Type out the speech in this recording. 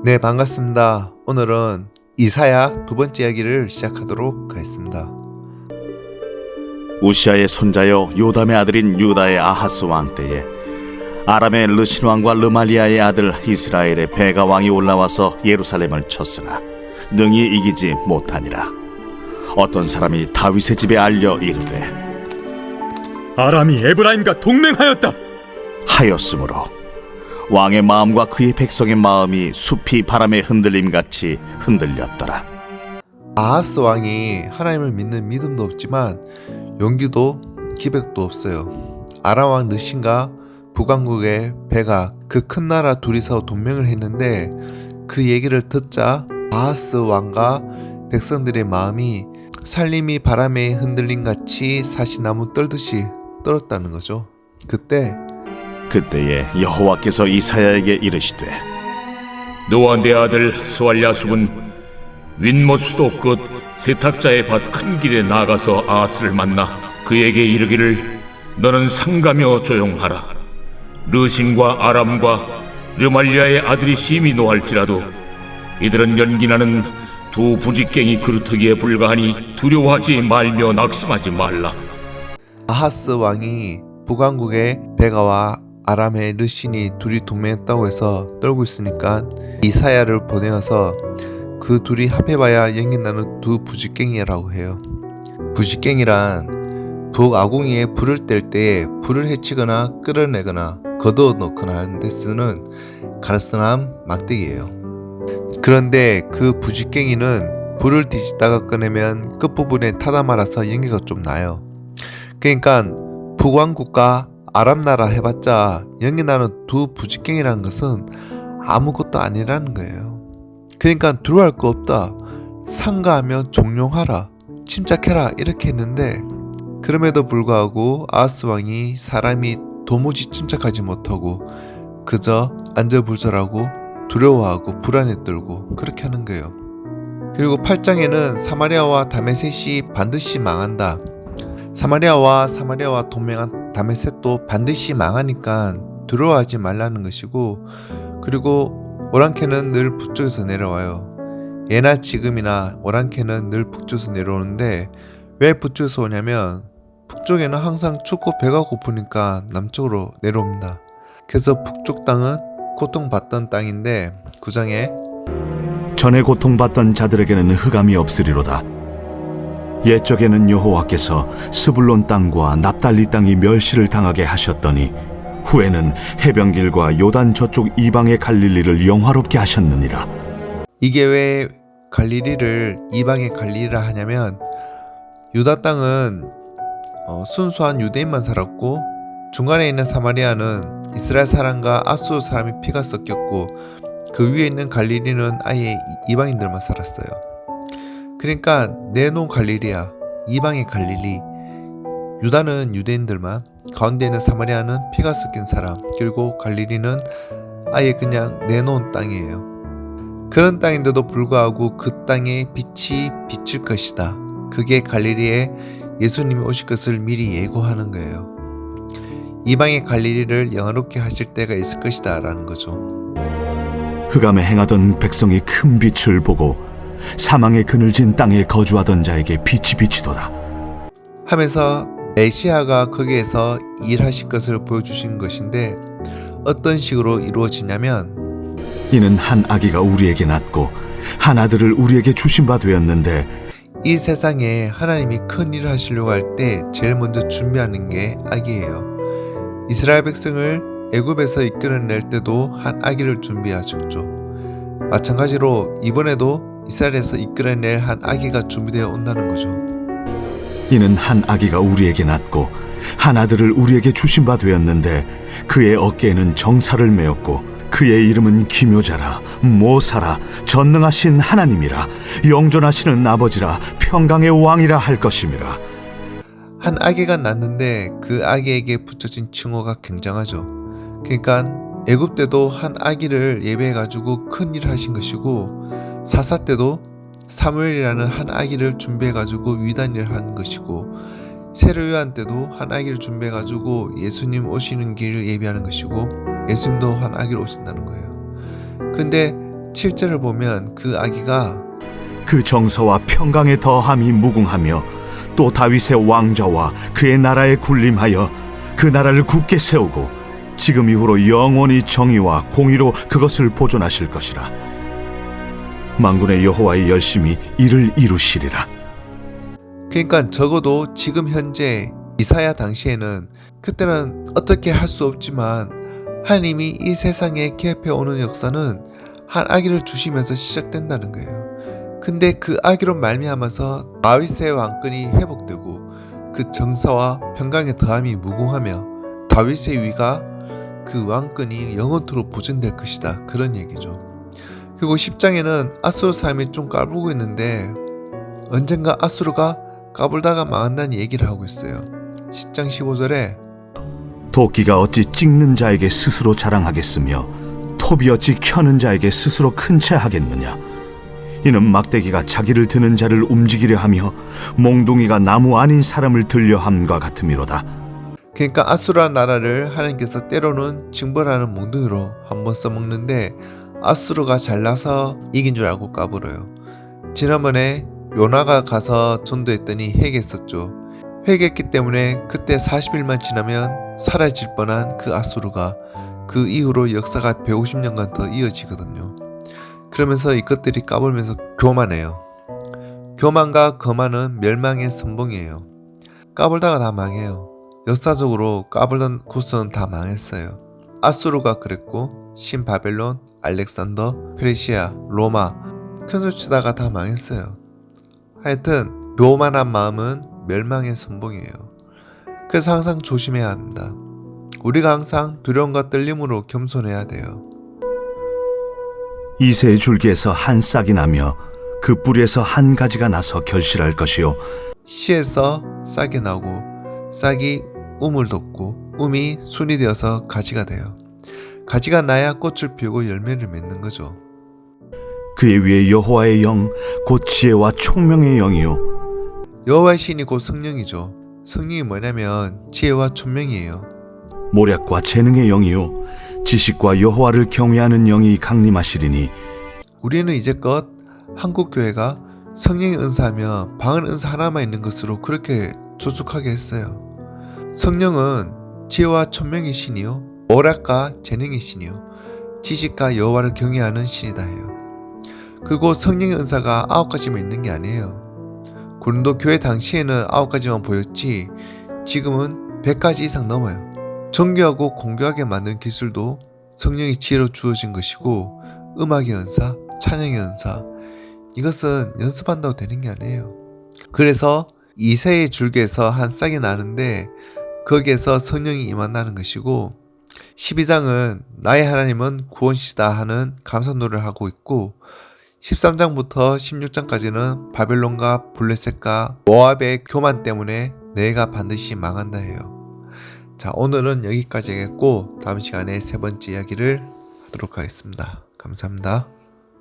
네, 반갑습니다. 오늘은 이사야 두 번째 이야기를 시작하도록 하겠습니다. 우시아의 손자여 요담의 아들인 유다의 아하스 왕 때에 아람의 르신 왕과 르말리아의 아들 이스라엘의 베가 왕이 올라와서 예루살렘을 쳤으나 능히 이기지 못하니라. 어떤 사람이 다윗의 집에 알려 이르되 아람이 에브라임과 동맹하였다 하였으므로 왕의 마음과 그의 백성의 마음이 숲이 바람에 흔들림같이 흔들렸더라. 아하스 왕이 하나님을 믿는 믿음도 없지만 용기도 기백도 없어요. 아람 왕 르신과 북왕국의 베가 그 큰 나라 둘이서 동맹을 했는데 그 얘기를 듣자 아하스 왕과 백성들의 마음이 살림이 바람에 흔들림같이 사시나무 떨듯이 떨었다는 거죠. 그때에 여호와께서 이사야에게 이르시되 너와 내 아들 스왈랴숲은 윗못 수도 끝 세탁자의 밭 큰 길에 나가서 아하스를 만나 그에게 이르기를 너는 상가며 조용하라. 르신과 아람과 르말리아의 아들이 심히 노할지라도 이들은 연기나는 두 부직갱이 그루터기에 불과하니 두려워하지 말며 낙심하지 말라. 아하스 왕이 북왕국의 베가와 아람의 르신이 둘이 동맹했다고 해서 떨고 있으니까 이사야를 보내어서 그 둘이 합해봐야 연기나는 두 부직갱이라고 해요. 부직갱이란 북아궁이에 불을 뗄 때 불을 헤치거나 끌어내거나 걷어 놓거나 하는 데 쓰는 가르스남 막대기예요. 그런데 그 부직갱이는 불을 뒤집다가 꺼내면 끝부분에 타다 말아서 연기가 좀 나요. 그러니까 북왕국과 아람나라 해봤자 연기나는 두 부직갱이라는 것은 아무것도 아니라는 거예요. 그러니까 두려워할 거 없다. 상가하면 종용하라. 침착해라. 이렇게 했는데 그럼에도 불구하고 아하스 왕이 사람이 도무지 침착하지 못하고 그저 안절부절하고 두려워하고 불안에 떨고 그렇게 하는 거예요. 그리고 8장에는 사마리아와 다메섹이 반드시 망한다. 사마리아와 동맹한 다메섹도 반드시 망하니까 두려워하지 말라는 것이고, 그리고 오랑캐는 늘 북쪽에서 내려와요. 예나 지금이나 오랑캐는 늘 북쪽에서 내려오는데 왜 북쪽에서 오냐면 북쪽에는 항상 춥고 배가 고프니까 남쪽으로 내려옵니다. 그래서 북쪽 땅은 고통받던 땅인데 9장에 전에 고통받던 자들에게는 흑암이 없으리로다. 옛적에는 여호와께서 스불론 땅과 납달리 땅이 멸시를 당하게 하셨더니 후에는 해변길과 요단 저쪽 이방의 갈릴리를 영화롭게 하셨느니라. 이게 왜 갈릴리를 이방의 갈릴리라 하냐면 유다 땅은 순수한 유대인만 살았고 중간에 있는 사마리아는 이스라엘 사람과 아수르 사람의 피가 섞였고 그 위에 있는 갈릴리는 아예 이방인들만 살았어요. 그러니까 내놓은 갈릴리야, 이방의 갈릴리. 유다는 유대인들만, 가운데 있는 사마리아는 피가 섞인 사람, 그리고 갈릴리는 아예 그냥 내놓은 땅이에요. 그런 땅인데도 불구하고 그 땅에 빛이 비칠 것이다. 그게 갈릴리에 예수님이 오실 것을 미리 예고하는 거예요. 이방의 갈릴리를 영화롭게 하실 때가 있을 것이다 라는 거죠. 흑암에 행하던 백성이 큰 빛을 보고 사망의 그늘진 땅에 거주하던 자에게 빛이 비치도다 하면서 메시아가 거기에서 일하실 것을 보여주신 것인데 어떤 식으로 이루어지냐면 이는 한 아기가 우리에게 낳고 한 아들을 우리에게 주신 바 되었는데 이 세상에 하나님이 큰 일을 하시려고 할 때 제일 먼저 준비하는 게 아기예요. 이스라엘 백성을 애굽에서 이끌어낼 때도 한 아기를 준비하셨죠. 마찬가지로 이번에도 이스라엘에서 이끌어낼 한 아기가 준비되어 온다는 거죠. 이는 한 아기가 우리에게 낳고 한 아들을 우리에게 주신 바 되었는데 그의 어깨에는 정사를 메었고 그의 이름은 기묘자라 모사라 전능하신 하나님이라 영존하시는 아버지라 평강의 왕이라 할 것임이라. 한 아기가 낳는데 그 아기에게 붙여진 칭호가 굉장하죠. 그러니까 애굽 때도 한 아기를 예배해가지고 큰 일을 하신 것이고 사사 때도 사무엘이라는 한 아기를 준비해가지고 위대한 일을 하는 것이고 세례 요한 때도 한 아기를 준비해가지고 예수님 오시는 길을 예비하는 것이고 예수님도 한 아기로 오신다는 거예요. 근데 7절을 보면 그 아기가 그 정서와 평강의 더함이 무궁하며 또 다윗의 왕좌와 그의 나라에 군림하여 그 나라를 굳게 세우고 지금 이후로 영원히 정의와 공의로 그것을 보존하실 것이라. 만군의 여호와의 열심히 이를 이루시리라. 그러니까 적어도 지금 현재 이사야 당시에는 그때는 어떻게 할 수 없지만 하나님이 이 세상에 개입해 오는 역사는 한 아기를 주시면서 시작된다는 거예요. 근데 그 아기로 말미암아서 다윗의 왕권이 회복되고 그 정사와 평강의 더함이 무궁하며 다윗의 위가 그 왕권이 영원토록 보존될 것이다. 그런 얘기죠. 그리고 10장에는 아수르 사람이 좀 까불고 있는데 언젠가 아수르가 까불다가 망한다는 얘기를 하고 있어요. 10장 15절에 도끼가 어찌 찍는 자에게 스스로 자랑하겠으며 톱이 어찌 켜는 자에게 스스로 큰 채 하겠느냐. 이는 막대기가 자기를 드는 자를 움직이려 하며 몽둥이가 나무 아닌 사람을 들려 함과 같음이로다. 그러니까 아수르 나라를 하나님께서 때로는 징벌하는 몽둥이로 한번 써먹는데 아수르가 잘나서 이긴 줄 알고 까불어요. 지난번에 요나가 가서 전도했더니 회개했었죠. 회개했기 때문에 그때 40일만 지나면 사라질 뻔한 그 아수르가 그 이후로 역사가 150년간 더 이어지거든요. 그러면서 이것들이 까불면서 교만해요. 교만과 거만은 멸망의 선봉이에요. 까불다가 다 망해요. 역사적으로 까불던 곳은 다 망했어요. 아수르가 그랬고 신바벨론, 알렉산더, 페르시아, 로마 큰 소리 치다가 다 망했어요. 하여튼 교만한 마음은 멸망의 선봉이에요. 그래서 항상 조심해야 합니다. 우리가 항상 두려움과 떨림으로 겸손해야 돼요. 이새의 줄기에서 한 싹이 나며 그 뿌리에서 한 가지가 나서 결실할 것이요 씨에서 싹이 나고 싹이 움을 돋고 움이 순이 되어서 가지가 돼요. 가지가 나야 꽃을 피우고 열매를 맺는 거죠. 그의 위에 여호와의 영 곧 지혜와 총명의 영이요 여호와의 신이 곧 성령이죠. 성령이 뭐냐면 지혜와 총명이에요. 모략과 재능의 영이요 지식과 여호와를 경외하는 영이 강림하시리니. 우리는 이제껏 한국교회가 성령의 은사하며 방언 은사 하나만 있는 것으로 그렇게 조숙하게 했어요. 성령은 지혜와 총명의 신이요 모략과 재능의 신이요 지식과 여호와를 경외하는 신이다 해요. 그리고 성령의 은사가 9가지만 있는 게 아니에요. 고린도 교회 당시에는 9가지만 보였지 지금은 100가지 이상 넘어요. 정교하고 공교하게 만드는 기술도 성령의 지혜로 주어진 것이고 음악의 은사, 찬양의 은사 이것은 연습한다고 되는 게 아니에요. 그래서 이새의 줄기에서 한 싹이 나는데 거기에서 성령이 임한다는 것이고 12장은 나의 하나님은 구원시다 하는 감사 노래를 하고 있고 13장부터 16장까지는 바벨론과 블레셋과 모압의 교만 때문에 내가 반드시 망한다 해요. 자, 오늘은 여기까지 하겠고 다음 시간에 세 번째 이야기를 하도록 하겠습니다. 감사합니다.